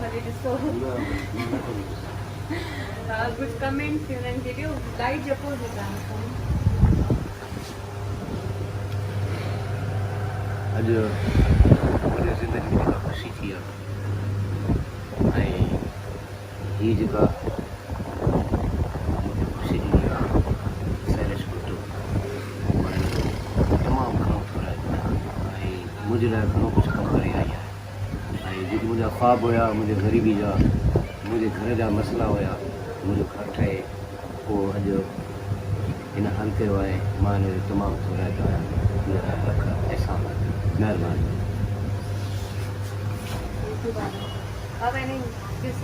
खाली ॾिसो कुछ कमेंट थी उन्हनि खे ॾियो लाइट जपो जे तव्हां अॼु मुंहिंजी ज़िंदगी में जेका ख़ुशी थी आहे ऐं हीअ जेका मूंखे ख़ुशी ॾिनी आहे शैलेश भुट्टो तमामु घणो ठुराइयो ऐं मुंहिंजे लाइ घणो कुझु कमु करे आई आहे ऐं जेके मुंहिंजा ख़्वाब हुया मुंहिंजे ग़रीबी जा मुंहिंजे घर जा मसइला हुया मुंहिंजो घरु ठहे उहो अॼु हिन हल कयो आहे मां हिन जो तमामु ठुराइतो आहियां लख अहसान महिरबानी अब मैंने किस